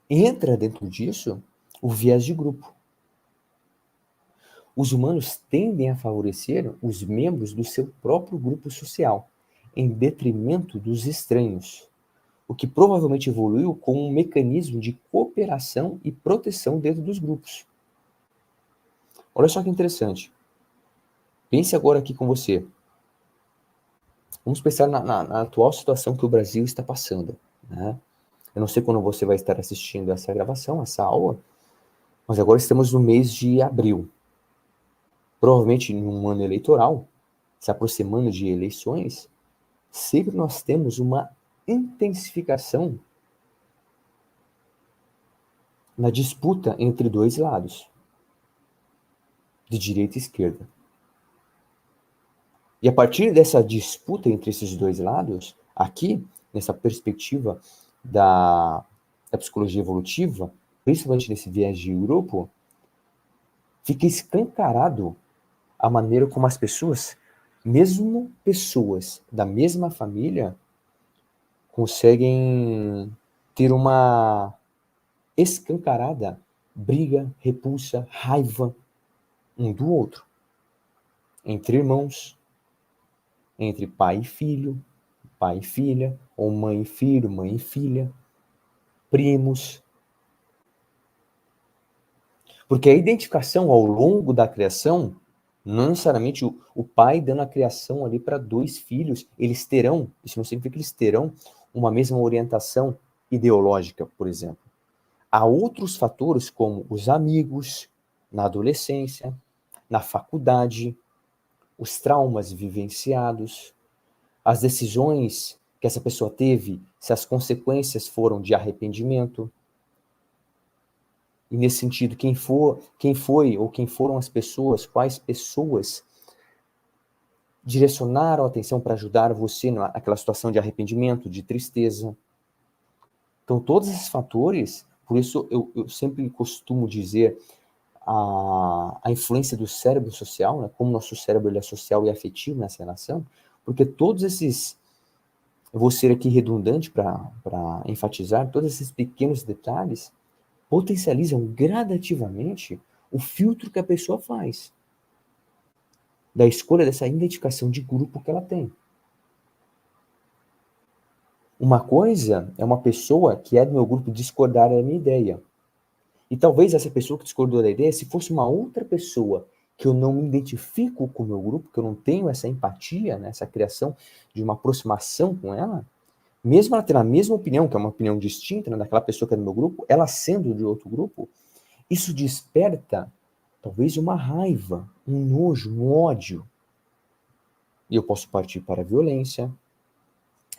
entra dentro disso o viés de grupo. Os humanos tendem a favorecer os membros do seu próprio grupo social, em detrimento dos estranhos, o que provavelmente evoluiu como um mecanismo de cooperação e proteção dentro dos grupos. Olha só que interessante. Pense agora aqui com você. Vamos pensar na atual situação que o Brasil está passando, né? Eu não sei quando você vai estar assistindo essa gravação, essa aula, mas agora estamos no mês de abril. Provavelmente em um ano eleitoral, se aproximando de eleições, sempre nós temos uma intensificação na disputa entre dois lados, de direita e esquerda. E a partir dessa disputa entre esses dois lados, aqui, nessa perspectiva da psicologia evolutiva, principalmente nesse viés de grupo, fica escancarado a maneira como as pessoas, mesmo pessoas da mesma família, conseguem ter uma escancarada briga, repulsa, raiva um do outro, entre irmãos, entre pai e filha, ou mãe e filho, mãe e filha, primos. Porque a identificação ao longo da criação, não necessariamente o pai dando a criação ali para dois filhos, eles terão, isso não significa que eles terão uma mesma orientação ideológica, por exemplo. Há outros fatores como os amigos, na adolescência, na faculdade, os traumas vivenciados, as decisões que essa pessoa teve, se as consequências foram de arrependimento. E nesse sentido, quem foi ou quem foram as pessoas, quais pessoas direcionaram a atenção para ajudar você naquela situação de arrependimento, de tristeza. Então, todos esses fatores, por isso eu sempre costumo dizer a influência do cérebro social, né, como nosso cérebro ele é social e afetivo nessa relação, porque todos esses, eu vou ser aqui redundante para enfatizar, todos esses pequenos detalhes potencializam gradativamente o filtro que a pessoa faz da escolha dessa identificação de grupo que ela tem. Uma coisa é uma pessoa que é do meu grupo discordar da minha ideia. E talvez essa pessoa que discordou da ideia, se fosse uma outra pessoa que eu não me identifico com o meu grupo, que eu não tenho essa empatia, né, essa criação de uma aproximação com ela, mesmo ela tendo a mesma opinião, que é uma opinião distinta, né, daquela pessoa que é do meu grupo, ela sendo de outro grupo, isso desperta talvez uma raiva, um nojo, um ódio. E eu posso partir para a violência,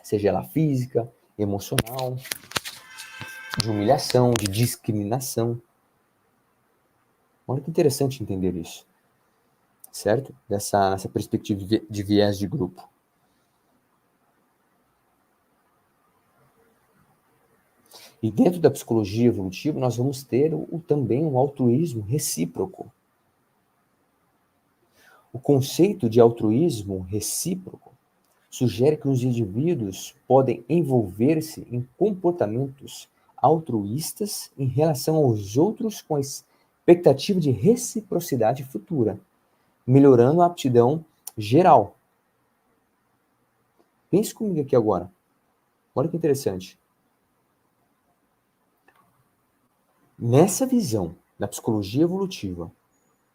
seja ela física, emocional, de humilhação, de discriminação. Olha que interessante entender isso, certo? Nessa perspectiva de viés de grupo. E dentro da psicologia evolutiva, nós vamos ter também um altruísmo recíproco. O conceito de altruísmo recíproco sugere que os indivíduos podem envolver-se em comportamentos altruístas em relação aos outros com a expectativa de reciprocidade futura, melhorando a aptidão geral. Pense comigo aqui agora. Olha que interessante. Nessa visão da psicologia evolutiva,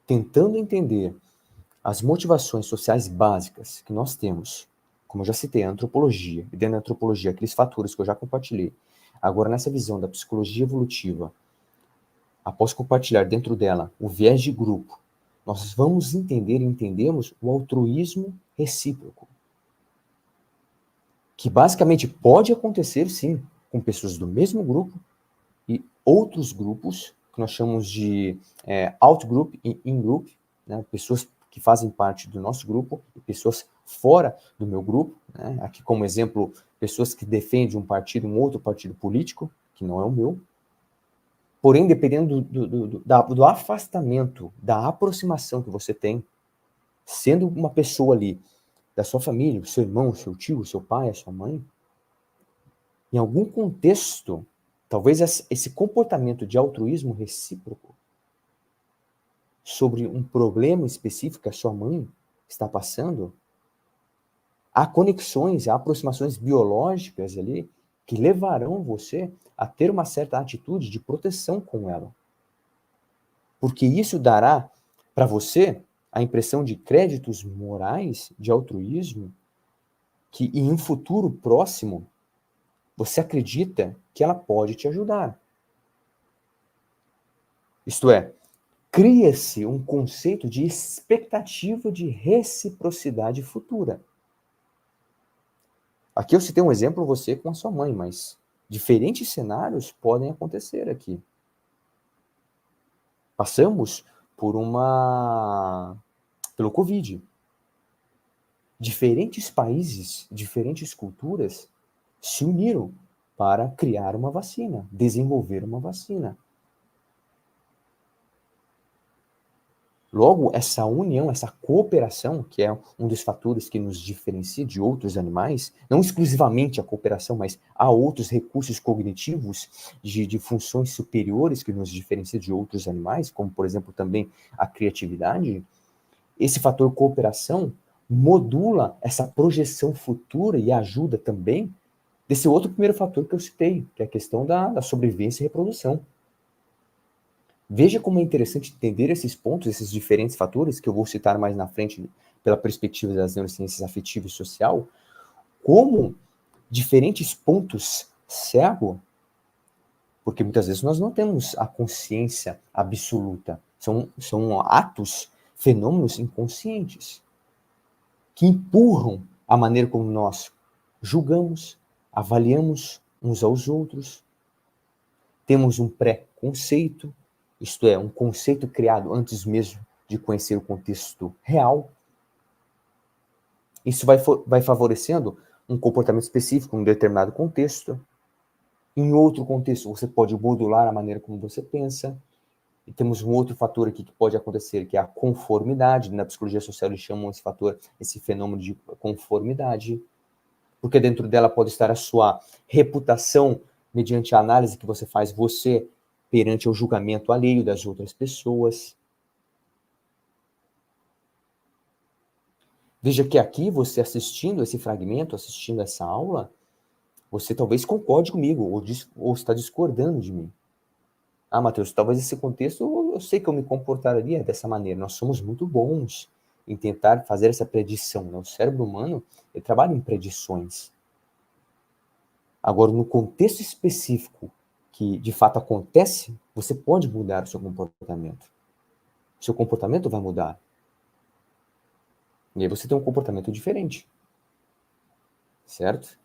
tentando entender as motivações sociais básicas que nós temos, como eu já citei, a antropologia, e dentro da antropologia, aqueles fatores que eu já compartilhei. Agora, nessa visão da psicologia evolutiva, após compartilhar dentro dela o viés de grupo, nós vamos entender e entendemos o altruísmo recíproco, que basicamente pode acontecer, sim, com pessoas do mesmo grupo e outros grupos, que nós chamamos de out-group e in-group, né? Pessoas que fazem parte do nosso grupo e pessoas fora do meu grupo, né? Aqui como exemplo, pessoas que defendem um partido, um outro partido político, que não é o meu. Porém, dependendo do afastamento, da aproximação que você tem, sendo uma pessoa ali da sua família, seu irmão, seu tio, seu pai, a sua mãe, em algum contexto, Talvez esse comportamento de altruísmo recíproco sobre um problema específico que a sua mãe está passando, há conexões, há aproximações biológicas ali que levarão você a ter uma certa atitude de proteção com ela. Porque isso dará para você a impressão de créditos morais, de altruísmo, que em um futuro próximo você acredita que ela pode te ajudar. Isto é, cria-se um conceito de expectativa de reciprocidade futura. Aqui eu citei um exemplo, você com a sua mãe, mas diferentes cenários podem acontecer aqui. Passamos pelo Covid. Diferentes países, diferentes culturas se uniram para criar uma vacina, desenvolver uma vacina. Logo, essa união, essa cooperação, que é um dos fatores que nos diferencia de outros animais, não exclusivamente a cooperação, mas há outros recursos cognitivos de funções superiores que nos diferenciam de outros animais, como, por exemplo, também a criatividade. Esse fator cooperação modula essa projeção futura e ajuda também desse outro primeiro fator que eu citei, que é a questão da sobrevivência e reprodução. Veja como é interessante entender esses pontos, esses diferentes fatores, que eu vou citar mais na frente pela perspectiva das neurociências afetiva e social, como diferentes pontos cego, porque muitas vezes nós não temos a consciência absoluta, são atos, fenômenos inconscientes, que empurram a maneira como nós julgamos, avaliamos uns aos outros, temos um pré-conceito, isto é, um conceito criado antes mesmo de conhecer o contexto real. Isso vai favorecendo um comportamento específico em um determinado contexto. Em outro contexto, você pode modular a maneira como você pensa. E temos um outro fator aqui que pode acontecer, que é a conformidade. Na psicologia social, eles chamam esse fator, esse fenômeno de conformidade. Porque dentro dela pode estar a sua reputação mediante a análise que você faz você perante o julgamento alheio das outras pessoas. Veja que aqui, você assistindo esse fragmento, assistindo essa aula, você talvez concorde comigo, ou está discordando de mim. Ah, Matheus, talvez esse contexto, eu sei que eu me comportaria dessa maneira. Nós somos muito bons em tentar fazer essa predição, né? O cérebro humano, ele trabalha em predições. Agora, no contexto específico que de fato acontece, você pode mudar o seu comportamento. O seu comportamento vai mudar. E aí você tem um comportamento diferente. Certo?